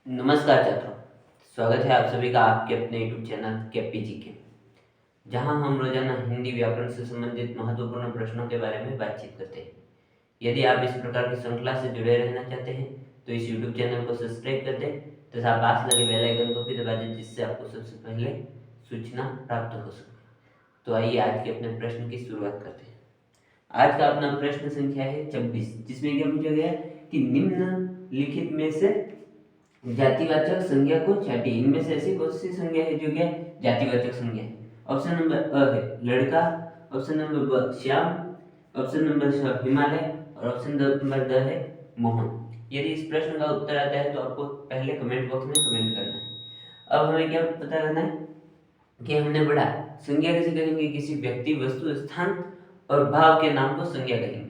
नमस्कार छात्रों, स्वागत है आप सभी का आपके अपने यूट्यूब चैनल केपीजी के, जहां हम रोजाना हिंदी व्याकरण से संबंधित महत्वपूर्ण प्रश्नों के बारे में बातचीत करते हैं। यदि आप इस प्रकार की श्रृंखला से जुड़े रहना चाहते हैं तो इस यूट्यूब चैनल को सब्सक्राइब कर दें तथा पास लगे बेल आइकन को भी दबा दें, जिससे आपको सबसे पहले सूचना प्राप्त हो सके। तो आइए आज के अपने प्रश्न की शुरुआत करते हैं। आज का अपना प्रश्न संख्या है 26, जिसमें क्या पूछा गया कि निम्नलिखित में से जातिवाचक संज्ञा को छाटिए। इनमें से ऐसी कौन सी संज्ञा है जो क्या जातिवाचक संज्ञा है? ऑप्शन नंबर अ है लड़का, ऑप्शन नंबर ब श्याम, ऑप्शन नंबर स हिमालय और ऑप्शन नंबर द है मोहन। यदि इस प्रश्न का उत्तर आता है तो आपको पहले कमेंट बॉक्स में कमेंट करना है। अब हमें क्या पता करना है कि हमने पढ़ा संज्ञा किसे कहेंगे? किसी व्यक्ति, वस्तु, स्थान और भाव के नाम को संज्ञा कहेंगे।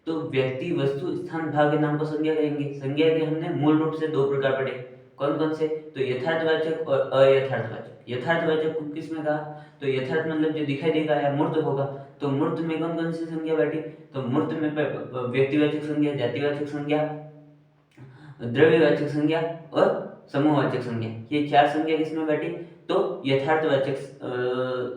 तो व्यक्ति, वस्तु, स्थान, भाव के नाम को संज्ञा कहेंगे। संज्ञा के हमने मूल रूप से दो प्रकार पढ़े। कौन कौन से? तो यथार्थवाचक और अयथार्थवाचक। यथार्थवाचक को किसमें कहा? तो यथार्थ मतलब जो दिखाई देगा या मूर्त होगा। तो मूर्त में कौन कौन सी संज्ञा बैठी? तो मूर्त में व्यक्तिवाचक संज्ञा, जातिवाचक संज्ञा, द्रव्यवाचक संज्ञा और समूहवाचक संज्ञा। ये चार संज्ञा किसमें बैठी? तो यथार्थवाचक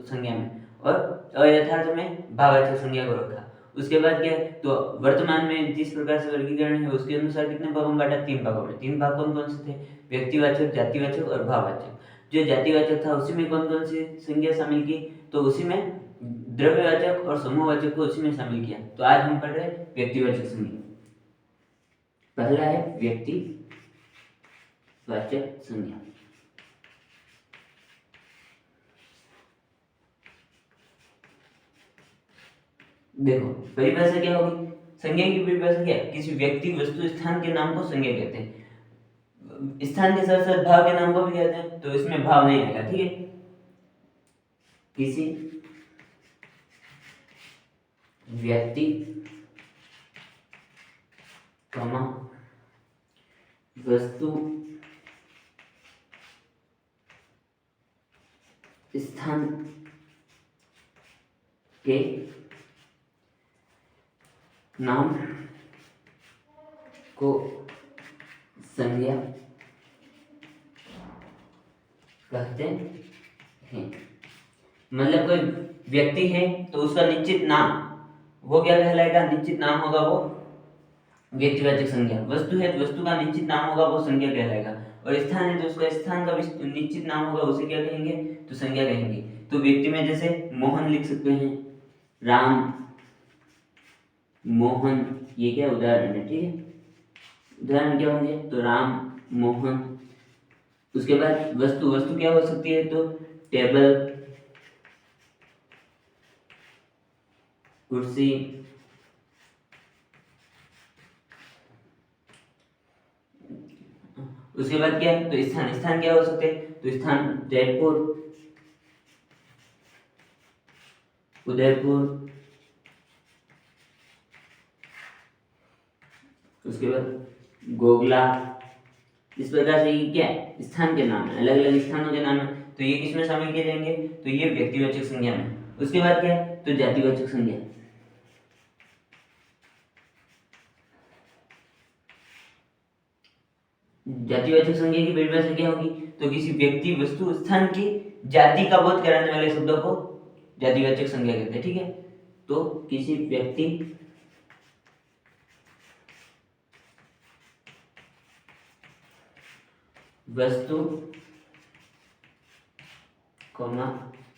संज्ञा में, और अयथार्थ में भाववाचक संज्ञा को रखा। उसके बाद क्या है? तो वर्तमान में जिस प्रकार से वर्गीकरण है उसके अनुसार कितने भागों में बांटा? तीन भागों में। तीन भाग कौन कौन से थे? व्यक्तिवाचक, जातिवाचक और भाववाचक। जो जातिवाचक था उसी में कौन कौन सी संज्ञा शामिल की? तो उसी में द्रव्यवाचक और समूहवाचक को उसी में शामिल किया। तो आज हम पढ़ रहे हैं व्यक्तिवाचक संज्ञा। पहला है व्यक्तिवाचक संज्ञा। देखो परिभाषा क्या होगी? संज्ञा की परिभाषा क्या है? किसी व्यक्ति, वस्तु, स्थान के नाम को संज्ञा कहते हैं। स्थान के साथ साथ भाव के नाम को भी कहते हैं, तो इसमें भाव नहीं आएगा, ठीक है। किसी व्यक्ति, वस्तु, स्थान के नाम को संज्ञा कहते हैं। मतलब कोई व्यक्ति है तो उसका निश्चित नाम वो क्या कहलाएगा? निश्चित नाम होगा वो व्यक्तिवाचक संज्ञा। वस्तु है तो वस्तु का निश्चित नाम होगा वो संज्ञा कहलाएगा। और स्थान है तो उसका स्थान का निश्चित नाम होगा, उसे क्या कहेंगे? तो संज्ञा कहेंगे। तो व्यक्ति में जैसे मोहन लिख सकते हैं, राम, मोहन, ये क्या उदाहरण है, ठीक है। उदाहरण क्या होंगे? तो राम, मोहन। उसके बाद वस्तु, वस्तु क्या हो सकती है? तो टेबल, कुर्सी, उसके बाद क्या है? तो स्थान, स्थान क्या हो सकते हैं? तो स्थान जयपुर, उदयपुर। उसके बाद गोगला। इस प्रकार से ये क्या है? स्थान के नाम है, अलग अलग स्थानों के नाम है। तो ये किसमें शामिल किए जाएंगे? तो ये व्यक्तिवाचक संज्ञा में। उसके बाद क्या है? तो जातिवाचक संज्ञा। जातिवाचक संज्ञा की परिभाषा क्या होगी? तो किसी व्यक्ति, वस्तु, स्थान की जाति का बोध कराने वाले शब्दों को जातिवाचक संज्ञा कहते हैं, ठीक है। तो किसी व्यक्ति, वस्तु,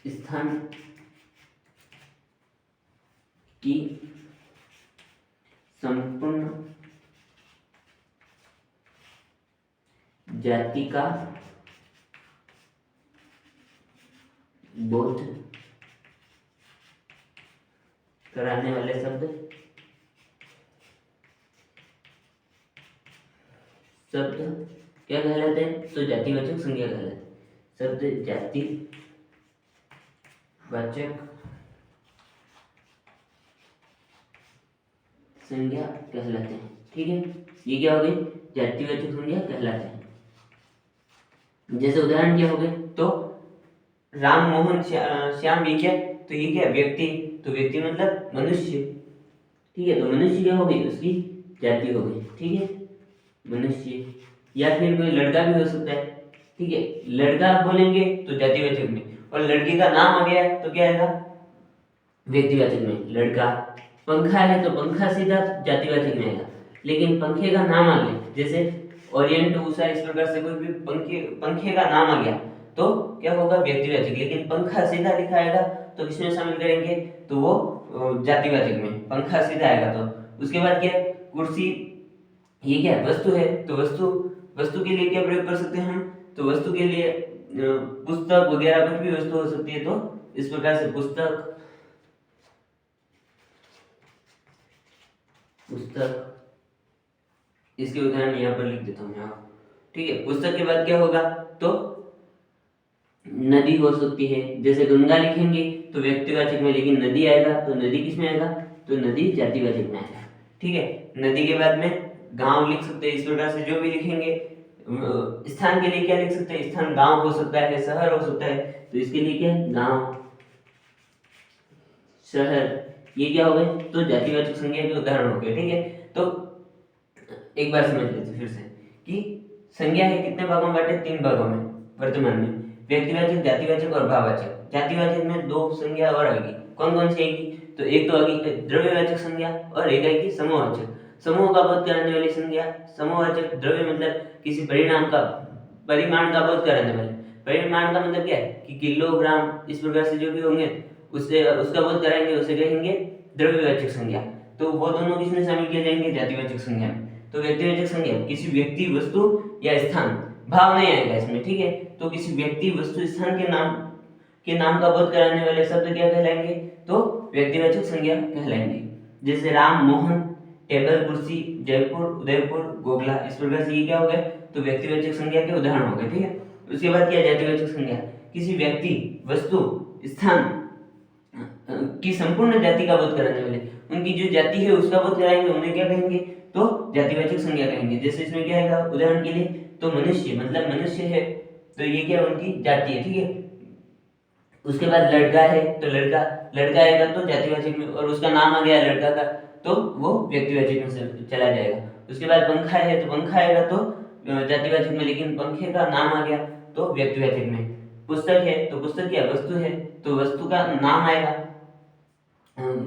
स्थान की संपूर्ण जाति का बोध कराने वाले शब्द क्या कहलाते हैं? तो जातिवाचक संज्ञा कहलाते हैं। शब्द जातिवाचक संज्ञा कहलाते हैं, ठीक है। ये क्या हो गई? जातिवाचक संज्ञा कहलाते हैं। जैसे उदाहरण क्या हो गए? तो राम, मोहन, श्याम, ये क्या? तो ये क्या? व्यक्ति। तो व्यक्ति मतलब मनुष्य, ठीक है। तो मनुष्य क्या हो गई? उसकी जाति हो गई, ठीक है, मनुष्य। या फिर कोई लड़का भी हो सकता है, ठीक है। लड़का बोलेंगे तो जातिवाचक में, और लड़के का नाम आ गया तो क्या आएगा, व्यक्तिवाचक में। लड़का, पंखा है तो पंखा सीधा जातिवाचक में आएगा, लेकिन पंखे का नाम आ गया, जैसे ओरिएंट, उषा, इस प्रकार से कोई भी पंखे का नाम आ गया तो क्या होगा, व्यक्तिवाचक। लेकिन पंखा सीधा लिखा आएगा तो किसमें शामिल करेंगे, तो वो जातिवाचक में, पंखा सीधा आएगा तो। उसके बाद क्या, कुर्सी, ये क्या वस्तु है, तो वस्तु के लिए क्या प्रयोग कर सकते हैं हम, तो वस्तु के लिए पुस्तक वगैरह कुछ भी वस्तु हो सकती है, तो इस प्रकार से पुस्तक, इसके उदाहरण यहाँ पर लिख देता हूँ यहाँ, ठीक है। पुस्तक के बाद क्या होगा, तो नदी हो सकती है, जैसे गंगा लिखेंगे तो व्यक्तिवाचक में, लेकिन नदी आएगा तो नदी किसमें आएगा, तो नदी जातिवाचक में आएगा, ठीक है। नदी के बाद में गांव लिख सकते हैं, इस प्रकार से जो भी लिखेंगे। स्थान के लिए क्या लिख सकते हैं, स्थान गांव हो सकता है, शहर हो सकता है, तो इसके लिए क्या, गांव, शहर, ये क्या हो गए, तो जातिवाचक संज्ञा के उदाहरण हो गए, ठीक है। तो एक बार समझ लेते फिर से कि संज्ञा है कितने भागों में बांटे, 3 भागों में वर्तमान में, व्यक्तिवाचक, जातिवाचक और भाववाचक। जातिवाचक में 2 संज्ञा और आएगी, कौन कौन सी आएगी, तो एक तो आएगी द्रव्यवाचक संज्ञा और एक आएगी समूहवाचक। समूह का बोध कराने वाली संज्ञा समूहवाचक। द्रव्य मतलब किसी परिणाम का, परिमाण का बोध कराने वाले, परिमाण का मतलब क्या है कि किलोग्राम, इस प्रकार से जो भी होंगे उससे उसका बोध कराएंगे, उसे कहेंगे द्रव्यवाचक संज्ञा। तो वो दोनों किसमें शामिल किए जाएंगे, जातिवाचक संज्ञा में। तो व्यक्तिवाचक संज्ञा किसी व्यक्ति, वस्तु या स्थान, भाव नहीं आएगा इसमें, ठीक है। तो किसी व्यक्ति, वस्तु, स्थान के नाम का बोध कराने वाले शब्द क्या कहलाएंगे, तो व्यक्तिवाचक संज्ञा कहलाएंगे। जैसे राम, मोहन, टेबल, कुर्सी, जयपुर, उदयपुर, गोगला, इस प्रकार से ये क्या हो गए, तो व्यक्तिवाचक संज्ञा के उदाहरण हो गए, ठीक है। उसके बाद क्या, जातिवाचक संज्ञा किसी व्यक्ति, वस्तु, स्थान की संपूर्ण जाति का बोध कराने वाले, उनकी जो जाति है उसका बोध कराएंगे, उन्हें क्या कहेंगे, तो जातिवाचक संज्ञा कहेंगे। जैसे इसमें क्या आएगा उदाहरण के लिए, तो मनुष्य, मतलब मनुष्य है तो ये क्या, उनकी जाति है, ठीक है। उसके बाद लड़का है तो लड़का आएगा तो जातिवाचक में, और उसका नाम आ गया लड़का का तो वो व्यक्तिवाचक में से चला जाएगा। उसके बाद पंखा है तो पंखा आएगा तो जातिवाचक में, लेकिन पंखे का नाम आ गया तो व्यक्तिवाचक में। पुस्तक है तो पुस्तक क्या, वस्तु है तो वस्तु का नाम आएगा।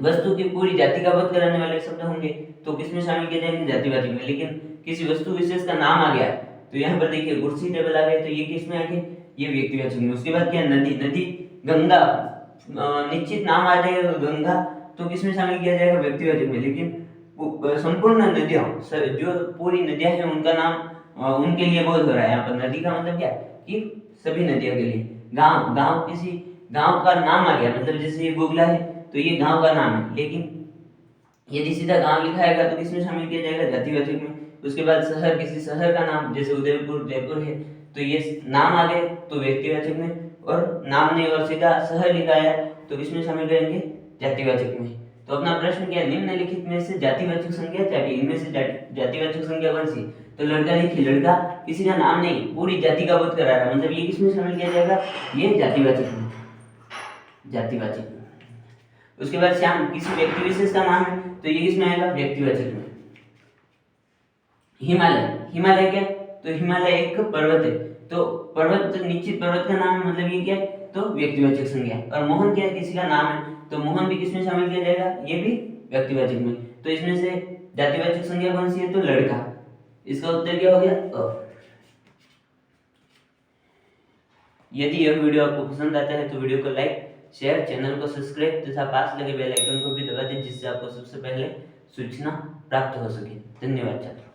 वस्तु की पूरी जाति का बोध कराने वाले शब्द होंगे तो किसमें शामिल किए जाएंगे, जातिवाचक में। लेकिन किसी वस्तु विशेष का नाम आ गया तो यहाँ पर देखिए कुर्सी, टेबल आ गए तो ये किसमें आ गए, ये व्यक्तिवाचक में। उसके बाद क्या, नदी, गंगा, निश्चित नाम आ जाएगा गंगा तो किसमें शामिल किया जाएगा, व्यक्तिवाचक में। लेकिन संपूर्ण नदियों, जो पूरी नदियां हैं उनका नाम उनके लिए बोध हो रहा है यहाँ पर। नदी का मतलब क्या कि सभी नदियों के लिए। गांव किसी गांव का नाम आ गया, मतलब जैसे ये गोगला है तो ये गांव का नाम है, लेकिन यदि सीधा गांव लिखा आएगा तो किसमें शामिल किया जाएगा, जातिवाचक में। उसके बाद शहर, किसी शहर का नाम, जैसे उदयपुर, जयपुर है तो ये नाम आ गए तो व्यक्तिवाचक में, और नाम नहीं और सीधा शहर लिखा आया तो किसमें शामिल करेंगे, जातिवाचक में। तो अपना प्रश्न क्या है, निम्नलिखित में से जातिवाचक संज्ञा क्या है, इनमें से जातिवाचक संज्ञा कौन सी, तो लड़का लिखिए, लड़का किसी का नाम नहीं, पूरी जाति का बोध करा रहा है, मतलब ये किसमें शामिल किया जाएगा, ये जातिवाचक में, जातिवाचक में। उसके बाद श्याम किसी व्यक्ति विशेष का नाम है तो ये किसमें आएगा, व्यक्तिवाचक में। हिमालय क्या, तो हिमालय एक पर्वत है तो पर्वत, निश्चित पर्वत का नाम है, मतलब ये क्या है, तो व्यक्तिवाचक संज्ञा। और मोहन क्या है, किसी का नाम है तो मोहन भी किसमें शामिल किया जाएगा, ये भी व्यक्तिवाचक में। तो इसमें से जातिवाचक संज्ञा कौन सी है, तो लड़का। इसका उत्तर क्या हो गया, यदि यह वीडियो आपको पसंद आता है तो वीडियो को लाइक, शेयर, चैनल को सब्सक्राइब तथा पास लगे बेल आइकन को भी दबा दें, जिससे आपको सबसे पहले सूचना प्राप्त हो सके। धन्यवाद छात्रों।